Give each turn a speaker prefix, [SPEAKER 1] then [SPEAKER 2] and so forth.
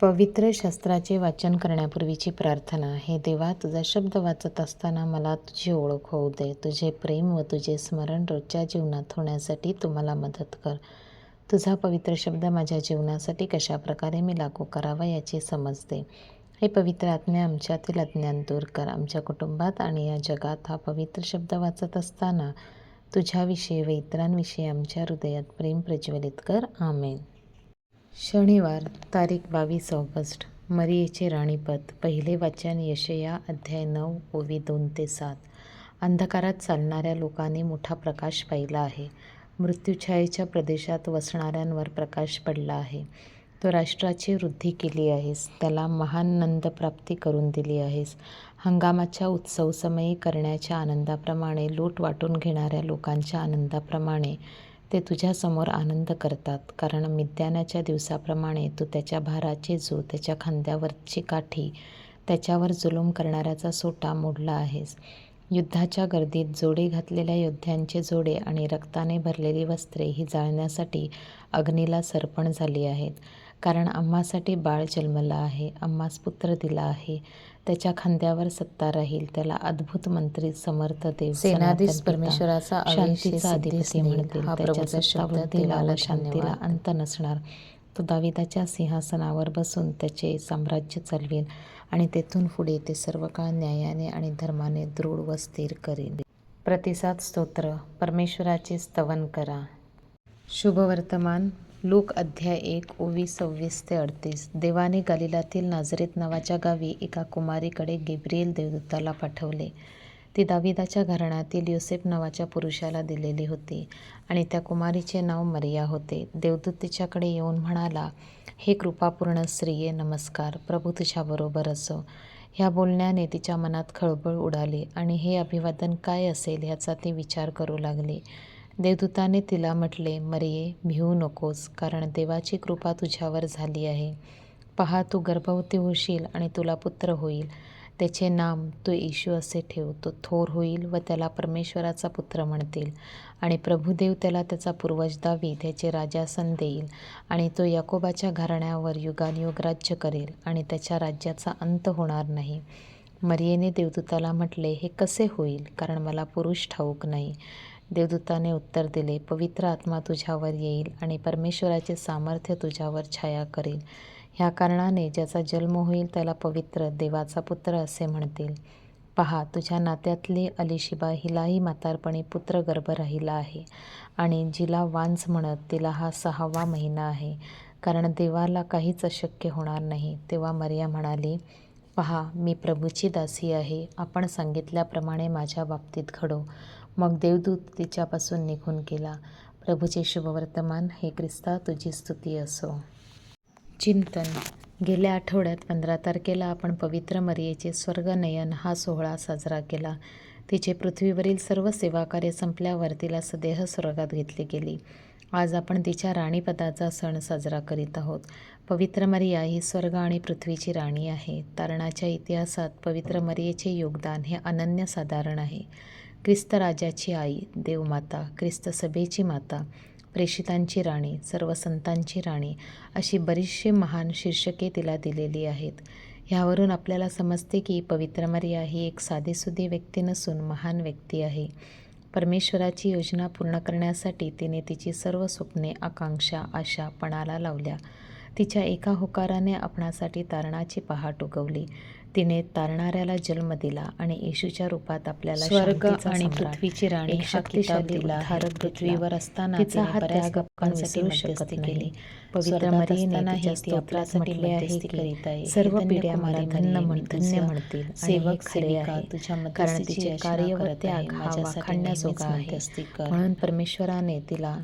[SPEAKER 1] पवित्र शास्त्राचे वाचन करण्यापूर्वीची प्रार्थना. हे देवा, तुझा शब्द वाचत असताना मला तुझी ओळख होऊ दे. तुझे प्रेम व तुझे स्मरण रोजच्या जीवनात होण्यासाठी तू मला मदत कर. तुझा पवित्र शब्द माझ्या जीवनासाठी कशा प्रकारे मी लागू करावा याची समज दे. हे पवित्र आत्मे, आमच्यातील अज्ञान दूर कर. आमच्या कुटुंबात आणि या जगात हा पवित्र शब्द वाचत असताना तुझ्याविषयी व इतरांविषयी आमच्या हृदयात प्रेम प्रज्वलित कर. आमेन. शनिवार, तारीख 22 ऑगस्ट. मरियेचे राणीपद. पहिले वाचन यशया अध्याय 9 ओवी 2 ते 7. अंधकारात चालणाऱ्या लोकांनी मोठा प्रकाश पाहिला आहे. मृत्यूछायेच्या प्रदेशात वसणाऱ्यांवर प्रकाश पडला आहे. तो राष्ट्राची वृद्धी केली आहेस, त्याला महान नंदप्राप्ती करून दिली आहेस. हंगामाच्या उत्सवसमयी करण्याच्या आनंदाप्रमाणे, लूट वाटून घेणाऱ्या लोकांच्या आनंदाप्रमाणे ते तुझ्यासमोर आनंद करतात. कारण मिद्यानाच्या दिवसाप्रमाणे तू त्याच्या भाराचे जो, त्याच्या खांद्यावरची काठी, त्याच्यावर जुलूम करणाऱ्याचा सोटा मोडला आहेस. युद्धाच्या गर्दीत जोडे घातलेल्या योद्ध्यांचे जोडे आणि रक्ताने भरलेली वस्त्रे ही जाळण्यासाठी अग्नीला सर्पण झाली आहेत. कारण आम्हासाठी बाळ जन्मला आहे, आम्हास पुत्र दिला आहे. त्याच्या खांद्यावर सत्ता राहील. त्याला अद्भुत मंत्री, समर्थ देव, सेनाधीश परमेश्वराचा शांतीचा अधिपती म्हणतील. त्याच्या सत्तावृत्तीला व शांतीला अंत नसणार. तो दाविदाच्या सिंहासनावर बसून त्याचे साम्राज्य चालवेल आणि तेथून पुढे ते सर्व काळ न्यायाने आणि धर्माने दृढ व स्थिर करेल. प्रतिसाद स्तोत्र. परमेश्वराचे स्तवन करा. शुभवर्तमान. लूक अध्याय 1 ओवी 26 ते 38. देवाने गलिलातील नाझरेत नावाच्या गावी एका कुमारीकडे गेब्रिएल देवदूताला पाठवले. ती दाविदाच्या घराण्यातील योसेफ नावाच्या पुरुषाला दिलेली होती आणि त्या कुमारीचे नाव मरिया होते. देवदूत तिच्याकडे येऊन म्हणाला, हे कृपापूर्ण स्त्रिये, नमस्कार, प्रभू तुझ्याबरोबर असो. ह्या बोलण्याने तिच्या मनात खळबळ उडाली आणि हे अभिवादन काय असेल ह्याचा ती विचार करू लागली. देवदूताने तिला म्हटले, मरिये, भिवू नकोस, कारण देवाची कृपा तुझ्यावर झाली आहे. पहा, तू गर्भवती होशील आणि तुला पुत्र होईल. त्याचे नाम तू येशू असे ठेव. तो थोर होईल व त्याला परमेश्वराचा पुत्र म्हणतील. आणि प्रभुदेव त्याला त्याचा पूर्वज दावीद ह्याचे राजासन देईल आणि तो याकोबाच्या घराण्यावर युगानुयुग राज्य करेल आणि त्याच्या राज्याचा अंत होणार नाही. मरियेने देवदूताला म्हटले, हे कसे होईल, कारण मला पुरुष ठाऊक नाही. देवदूताने उत्तर दिले, पवित्र आत्मा तुझ्यावर येईल आणि परमेश्वराचे सामर्थ्य तुझ्यावर छाया करेल. ह्या कारणाने ज्याचा जन्म होईल त्याला पवित्र, देवाचा पुत्र असे म्हणतील. पहा, तुझ्या नात्यातली अलिशिबा हिलाही म्हातारपणी पुत्र गर्भ राहिला आहे आणि जिला वांझ म्हणत तिला हा 6वा महिना आहे, कारण देवाला काहीच अशक्य होणार नाही. तेव्हा मरिया म्हणाली, पहा, मी प्रभूची दासी आहे, आपण सांगितल्याप्रमाणे माझ्या बाबतीत घडो. मग देवदूत तिच्यापासून निघून गेला. प्रभूचे शुभवर्तमान. हे ख्रिस्ता, तुझी स्तुती असो. चिंतन. गेल्या आठवड्यात 15 तारखेला आपण पवित्र मरियेचे स्वर्गनयन हा सोहळा साजरा केला. तिचे पृथ्वीवरील सर्व सेवाकार्य संपल्यावर तिला सदेह स्वर्गात घेतली गेली. आज आपण तिच्या राणीपदाचा सण साजरा करीत आहोत. पवित्र मरिया ही स्वर्ग आणि पृथ्वीची राणी आहे. तारणाच्या इतिहासात पवित्र मरियेचे योगदान हे अनन्यसाधारण आहे. ख्रिस्त राजाची आई, देवमाता, ख्रिस्त सभेची माता, प्रेषितांची राणी, सर्व संतांची राणी अशी बरीचशी महान शीर्षके तिला दिलेली आहेत. ह्यावरून आपल्याला समजते की पवित्र मरिया ही एक साधीसुधी व्यक्ती नसून महान व्यक्ती आहे. परमेश्वराची योजना पूर्ण करण्यासाठी तिने तिची सर्व स्वप्ने, आकांक्षा, आशा पणाला लावल्या. तिच्या एका होकाराने आपणासाठी तारणाची पहाट उगवली. तिने तारणाऱ्याला जन्म दिला आणि येशूच्या रूपात आपल्याला
[SPEAKER 2] स्वर्ग आणि पृथ्वीची राणी शक्तिशाली उद्धारक
[SPEAKER 1] पृथ्वीवर असताना तिचा हा त्याग विसरू शकत नाही. पवित्र मरियेने तिच्या स्तोत्रात म्हटले आहे की सर्व पिढ्या मला धन्य म्हणतील. सेवक सेविका तुझ्या कारण तिचे कार्य व त्याग हा वाखाणण्याजोगा आहे. म्हणून परमेश्वराने तिला